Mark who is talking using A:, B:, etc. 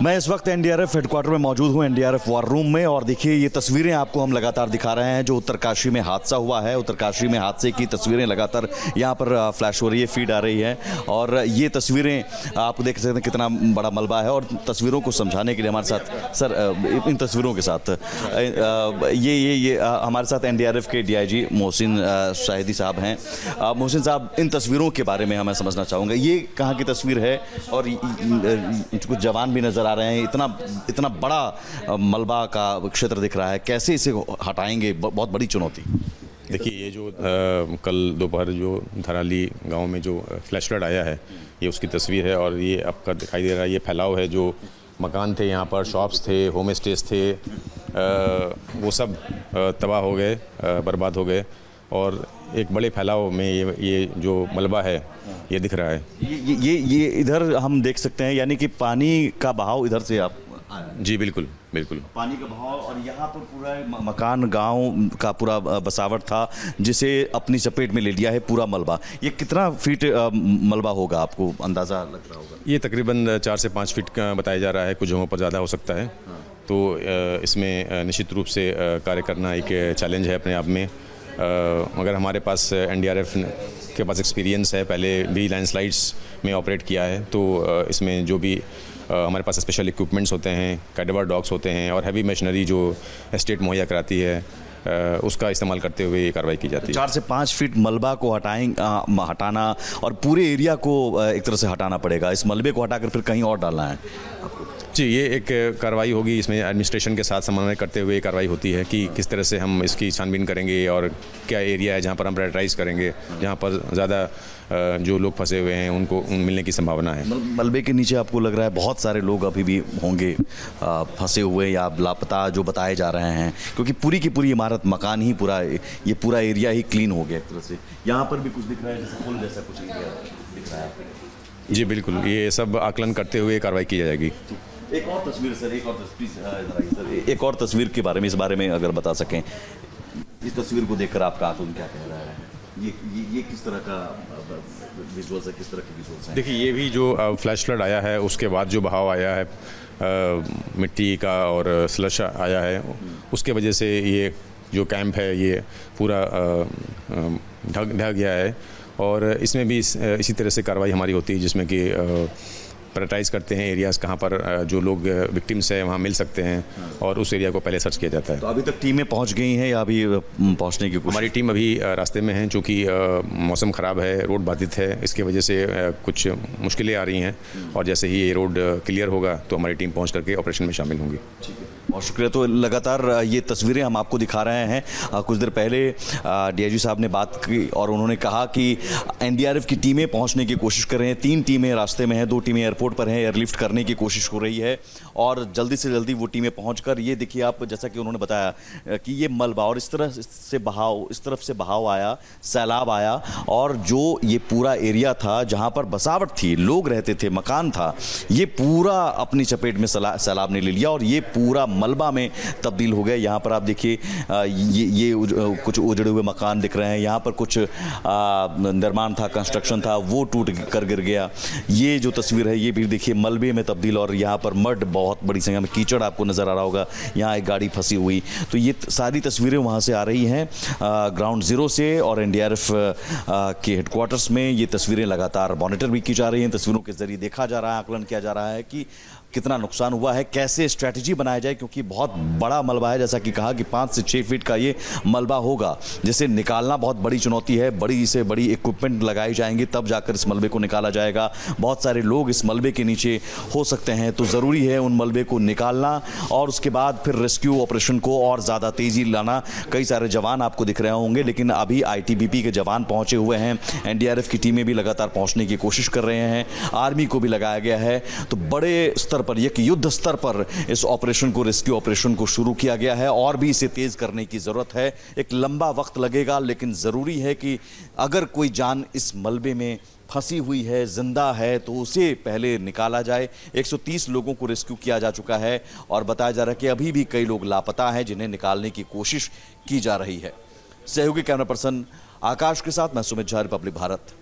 A: मैं इस वक्त एनडीआरएफ हेडक्वार्टर में मौजूद हूं, एनडीआरएफ वार रूम में। और देखिए ये तस्वीरें आपको हम लगातार दिखा रहे हैं जो उत्तरकाशी में हादसा हुआ है। उत्तरकाशी में हादसे की तस्वीरें लगातार यहां पर फ्लैश हो रही है, फीड आ रही है। और ये तस्वीरें आप देख सकते हैं कितना बड़ा मलबा है। और तस्वीरों को समझाने के लिए हमारे साथ सर, इन तस्वीरों के साथ ये हमारे साथ एनडीआरएफ के डीआईजी मोहसिन शाहिदी साहब हैं। मोहसिन साहब, इन तस्वीरों के बारे में हमें समझना चाहूँगा, ये कहाँ की तस्वीर है? और कुछ जवान भी नजर आ रहे हैं, इतना बड़ा मलबा का क्षेत्र दिख रहा है, कैसे इसे हटाएंगे? बहुत बड़ी चुनौती।
B: देखिए, ये जो कल दोपहर जो धराली गांव में जो फ्लैश फ्लड आया है, ये उसकी तस्वीर है। और ये आपका दिखाई दे रहा है, ये फैलाव है। जो मकान थे यहाँ पर, शॉप्स थे, होम स्टेज थे, वो सब तबाह हो गए, बर्बाद हो गए। और एक बड़े फैलाव में ये जो मलबा है ये दिख रहा है।
A: ये इधर हम देख सकते हैं, यानी कि पानी का बहाव इधर से आप
B: जी बिल्कुल बिल्कुल
A: पानी का बहाव। और यहाँ पर पूरा मकान, गांव का पूरा बसावट था जिसे अपनी चपेट में ले लिया है पूरा मलबा। ये कितना फीट मलबा होगा, आपको अंदाज़ा लग रहा होगा?
B: ये तकरीबन 4 से 5 फीट का बताया जा रहा है, कुछ जगहों पर ज़्यादा हो सकता है। तो इसमें निश्चित रूप से कार्य करना एक चैलेंज है अपने आप में। मगर हमारे पास एनडीआरएफ के पास एक्सपीरियंस है, पहले भी लैंडस्लाइड्स में ऑपरेट किया है। तो इसमें जो भी हमारे पास स्पेशल इक्विपमेंट्स होते हैं, कैडेवर डॉग्स होते हैं और हैवी मशीनरी जो स्टेट मुहैया कराती है, उसका इस्तेमाल करते हुए ये कार्रवाई की जाती है।
A: 4 से 5 फीट मलबा को हटाना और पूरे एरिया को एक तरह से हटाना पड़ेगा। इस मलबे को हटाकर फिर कहीं और डालना है आपको?
B: जी, ये एक कार्रवाई होगी। इसमें एडमिनिस्ट्रेशन के साथ समन्वय करते हुए कार्रवाई होती है कि किस तरह से हम इसकी छानबीन करेंगे और क्या एरिया है जहाँ पर हम प्रायोरिटाइज करेंगे, जहाँ पर ज़्यादा जो लोग फंसे हुए हैं उनको मिलने की संभावना है।
A: मलबे के नीचे आपको लग रहा है बहुत सारे लोग अभी भी होंगे फंसे हुए या लापता, जो बताए जा रहे हैं, क्योंकि पूरी की पूरी इमारत, मकान ही पूरा, ये पूरा एरिया ही क्लीन हो गया एक तरह से। यहाँ पर भी कुछ दिख रहा है, जैसे पुल जैसा कुछ एरिया दिख रहा है। जी
B: बिल्कुल, ये सब आकलन करते हुए कार्रवाई की जाएगी।
A: एक और तस्वीर सर, एक और तस्वीर के बारे में, इस बारे में अगर बता सकें, इस तस्वीर को देखकर आपका आकलन क्या कह रहा है? ये किस तरह का विजुअल्स है, किस तरह के विजुअल्स हैं?
B: देखिए, ये भी जो फ्लैश फ्लड आया है उसके बाद जो बहाव आया है मिट्टी का और स्लश आया है, उसके वजह से ये जो कैंप है ये पूरा ढह गया है। और इसमें भी इसी तरह से कार्रवाई हमारी होती है, जिसमें कि प्रायोरिटाइज करते हैं एरियाज़ कहाँ पर जो लोग विक्टिम्स हैं वहाँ मिल सकते हैं और उस एरिया को पहले सर्च किया जाता है।
A: तो अभी तक टीमें पहुँच गई हैं या अभी पहुँचने की कोशिश?
B: हमारी टीम अभी रास्ते में है, चूँकि मौसम ख़राब है, रोड बाधित है, इसकी वजह से कुछ मुश्किलें आ रही हैं। और जैसे ही ये रोड क्लियर होगा तो हमारी टीम पहुँच करके ऑपरेशन में शामिल होंगी।
A: ठीक है, बहुत शुक्रिया। तो लगातार ये तस्वीरें हम आपको दिखा रहे हैं। कुछ देर पहले डीआईजी साहब ने बात की और उन्होंने कहा कि एनडीआरएफ की टीमें पहुंचने की कोशिश कर रहे हैं। 3 टीमें रास्ते में हैं, 2 टीमें एयरपोर्ट पर हैं, एयरलिफ्ट करने की कोशिश हो रही है और जल्दी से जल्दी वो टीमें पहुंचकर, ये देखिए आप, जैसा कि उन्होंने बताया कि ये मलबा और इस तरफ से बहाव आया, सैलाब आया और जो ये पूरा एरिया था जहाँ पर बसावट थी, लोग रहते थे, मकान था, ये पूरा अपनी चपेट में सैलाब ने ले लिया और ये पूरा मलबा में तब्दील हो गया। यहाँ पर आप देखिए ये कुछ उजड़े हुए मकान दिख रहे हैं, यहाँ पर कुछ निर्माण था, कंस्ट्रक्शन था, वो टूट कर गिर गया। ये जो तस्वीर है ये भी देखिए मलबे में तब्दील, और यहाँ पर मड, बहुत बड़ी संख्या में कीचड़ आपको नज़र आ रहा होगा, यहाँ एक गाड़ी फंसी हुई। तो ये सारी तस्वीरें वहाँ से आ रही हैं ग्राउंड ज़ीरो से, और एनडीआरएफ के हेडक्वार्टर्स में ये तस्वीरें लगातार मॉनिटर भी की जा रही हैं। तस्वीरों के जरिए देखा जा रहा है, आकलन किया जा रहा है कि कितना नुकसान हुआ है, कैसे स्ट्रैटेजी बनाया जाए, क्योंकि बहुत बड़ा मलबा है, जैसा कि कहा कि 5 से 6 फीट का ये मलबा होगा, जिसे निकालना बहुत बड़ी चुनौती है। बड़ी से बड़ी इक्विपमेंट लगाई जाएंगी तब जाकर इस मलबे को निकाला जाएगा। बहुत सारे लोग इस मलबे के नीचे हो सकते हैं, तो ज़रूरी है उन मलबे को निकालना और उसके बाद फिर रेस्क्यू ऑपरेशन को और ज़्यादा तेज़ी लाना। कई सारे जवान आपको दिख रहे होंगे, लेकिन अभी आईटीबीपी के जवान पहुँचे हुए हैं, एनडीआरएफ की टीमें भी लगातार पहुँचने की कोशिश कर रहे हैं, आर्मी को भी लगाया गया है। तो बड़े स्तर पर, एक युद्ध स्तर पर इस ऑपरेशन को, रेस्क्यू ऑपरेशन को शुरू किया गया है और भी इसे तेज करने की जरूरत है। एक लंबा वक्त लगेगा, लेकिन जरूरी है कि अगर कोई जान इस मलबे में फंसी हुई है, जिंदा है, तो उसे पहले निकाला जाए। 130 लोगों को रेस्क्यू किया जा चुका है और बताया जा रहा है कि अभी भी कई लोग लापता हैं जिन्हें निकालने की कोशिश की जा रही है। सहयोगी कैमरा पर्सन आकाश के साथ मैं सुमित झा, रिपब्लिक भारत।